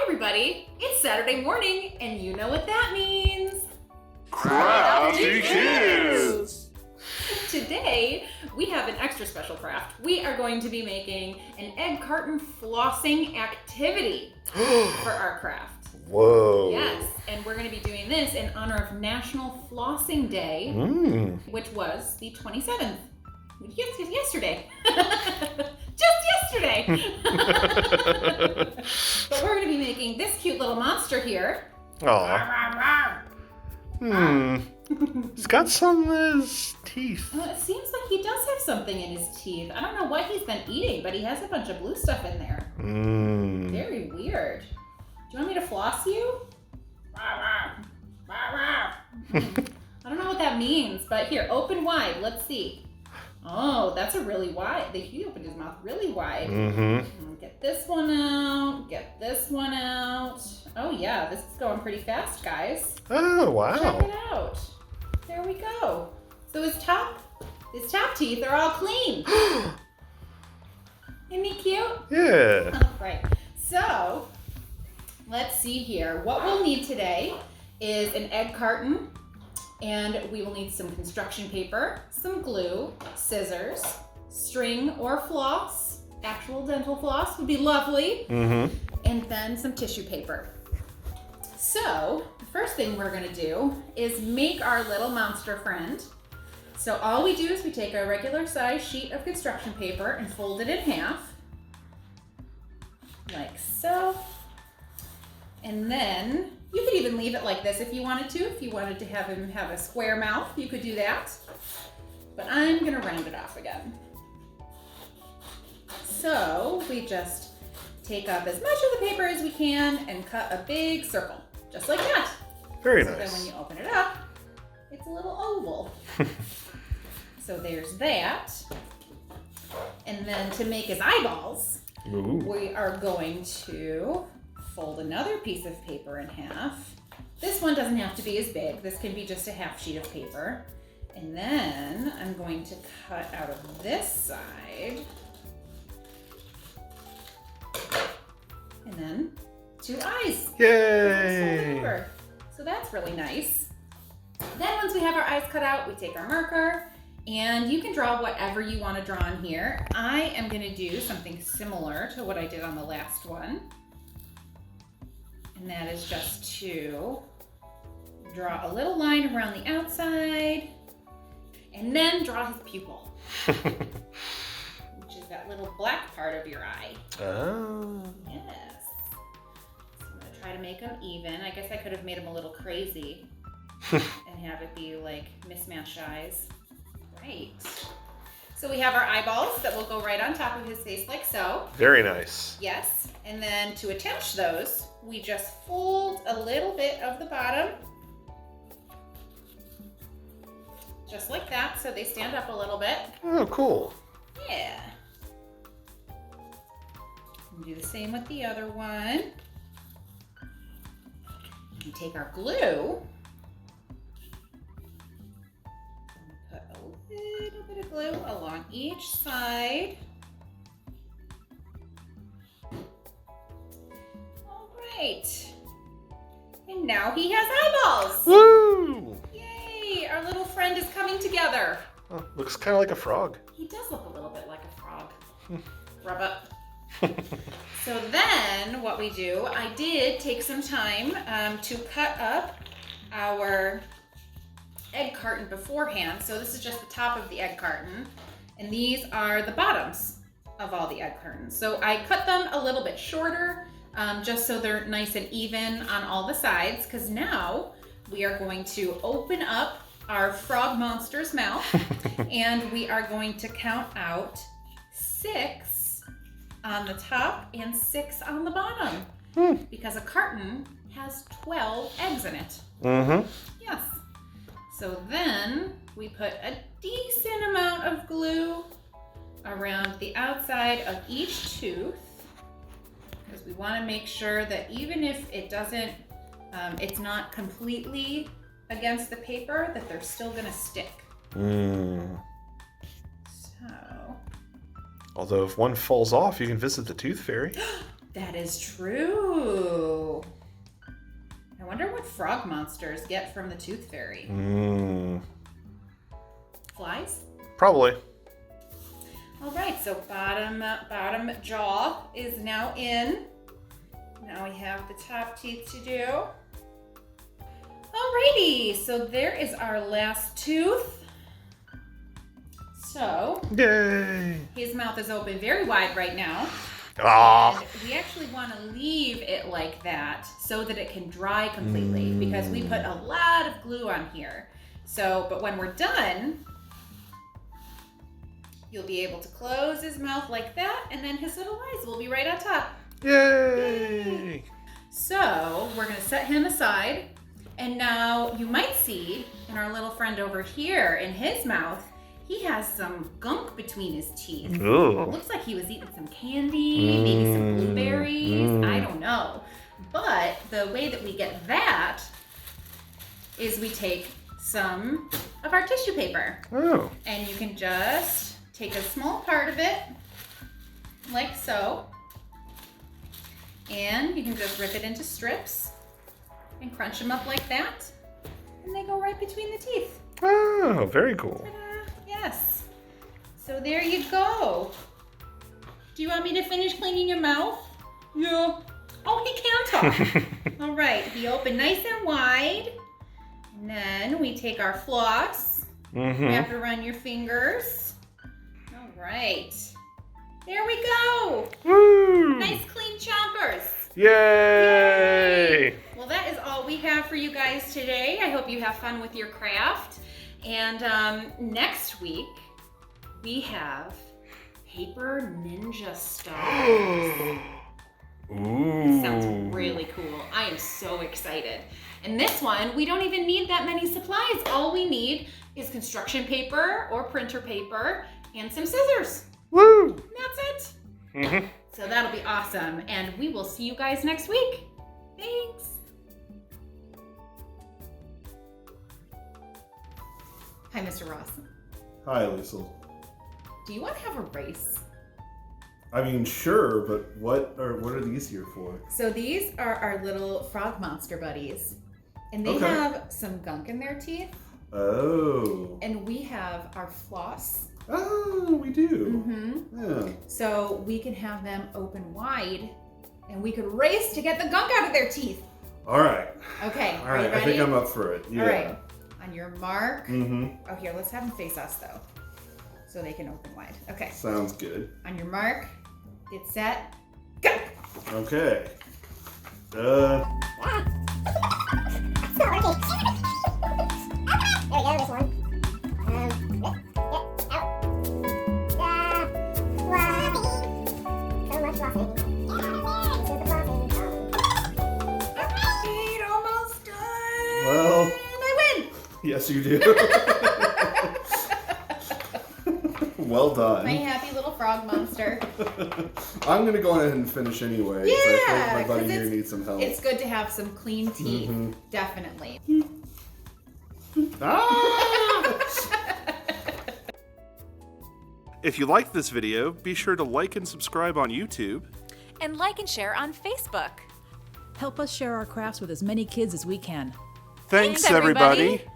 everybody, it's Saturday morning, and you know what that means. Crafty Kids! Today, we have an extra special craft. We are going to be making an egg carton flossing activity for our craft. Whoa. Yes, and we're going to be doing this in honor of National Flossing Day, which was the 27th. Yesterday. Just yesterday. But we're going to be making this cute little monster here. Aw. He's got some in his teeth. Well, it seems like he does have something in his teeth. I don't know what he's been eating, but he has a bunch of blue stuff in there. Very weird. Do you want me to floss you? I don't know what that means, but here, open wide. Let's see. Oh, that's a really wide. He opened his mouth really wide. Get this one out. Get this one out. Oh yeah, this is going pretty fast, guys. Oh, wow. Check it out. There we go. So his top teeth are all clean. Isn't he cute? Yeah. Right. So let's see here. What we'll need today is an egg carton. And we will need some construction paper, some glue, scissors, string or floss. Actual dental floss would be lovely. And then some tissue paper. So the first thing we're going to do is make our little monster friend. So all we do is we take a regular size sheet of construction paper and fold it in half. Like so. And then you could even leave it like this if you wanted to. If you wanted to have him have a square mouth, you could do that. But I'm gonna round it off again. So we just take up as much of the paper as we can and cut a big circle, just like that. Very so nice. Then when you open it up, it's a little oval. So there's that. And then to make his eyeballs, we are going to fold another piece of paper in half. This one doesn't have to be as big. This can be just a half sheet of paper. And then I'm going to cut out of this side. And then 2 eyes. Yay! Over. So that's really nice. Then once we have our eyes cut out, we take our marker and you can draw whatever you want to draw on here. I am going to do something similar to what I did on the last one. And that is just to draw a little line around the outside and then draw his pupil, which is that little black part of your eye. Oh. Yes. So I'm going to try to make them even. I guess I could have made them a little crazy and have it be like mismatched eyes. Right. So we have our eyeballs that will go right on top of his face like so. Very nice. Yes. And then to attach those, we just fold a little bit of the bottom, just like that, so they stand up a little bit. Oh, cool. Yeah. And do the same with the other one. We take our glue. Put a little bit of glue along each side. Right. And now he has eyeballs. Woo! Yay! Our little friend is coming together. Oh, looks kind of like a frog. He does look a little bit like a frog. Rub up. So then what we do, I did take some time to cut up our egg carton beforehand. So this is just the top of the egg carton. And these are the bottoms of all the egg cartons. So I cut them a little bit shorter. Just so they're nice and even on all the sides, because now we are going to open up our frog monster's mouth and we are going to count out 6 on the top and 6 on the bottom because a carton has 12 eggs in it. Yes. So then we put a decent amount of glue around the outside of each tooth. Because we want to make sure that even if it doesn't, it's not completely against the paper, that they're still going to stick. So. Although if one falls off, you can visit the tooth fairy. That is true. frog monsters get from the Tooth Fairy? Flies? Probably. All right, so bottom jaw is now in. Now we have the top teeth to do. Alrighty, so there is our last tooth. So, Yay! his mouth is open very wide right now. Ah. And we actually want to leave it like that so that it can dry completely because we put a lot of glue on here. So, but when we're done, you'll be able to close his mouth like that, and then his little eyes will be right on top. Yay! So we're gonna set him aside, and now you might see in our little friend over here in his mouth, he has some gunk between his teeth. Ooh. Looks like he was eating some candy, maybe some blueberries, I don't know. But the way that we get that is we take some of our tissue paper. Oh. And you can just take a small part of it, like so. And you can just rip it into strips and crunch them up like that. And they go right between the teeth. Oh, very cool. Ta-da. Yes. So there you go. Do you want me to finish cleaning your mouth? Yeah. Oh, he can talk. All right, he opened nice and wide. And then we take our floss. Wrap it around your fingers. All right. There we go. Woo! Nice clean chompers. Yay! Well, that is all we have for you guys today. I hope you have fun with your craft. And next week, we have paper ninja stars. Ooh. Sounds really cool. I am so excited. And this one, we don't even need that many supplies. All we need is construction paper or printer paper and some scissors. Woo! And that's it. So that'll be awesome. And we will see you guys next week. Thanks. Hi, Mr. Ross. Hi, Lisa. Do you want to have a race? I mean, sure, but what are these here for? So these are our little frog monster buddies. And they Okay. have some gunk in their teeth. Oh. And we have our floss. Oh, we do. Yeah. So we can have them open wide and we could race to get the gunk out of their teeth. All right. Okay, All are you right. ready? I think I'm up for it. Yeah. All right. On your mark. Mm-hmm. Oh, here, let's have them face us though. So they can open wide. Okay. Sounds good. On your mark, get set, go! Okay. Eight, almost done! Well, And I win! yes, you do. Well done. My happy little frog monster. I'm gonna go ahead and finish anyway. 'Cause I think my buddy here needs some help. It's good to have some clean teeth, definitely. Ah! If you liked this video, be sure to like and subscribe on YouTube. And like and share on Facebook. Help us share our crafts with as many kids as we can. Thanks, everybody. everybody.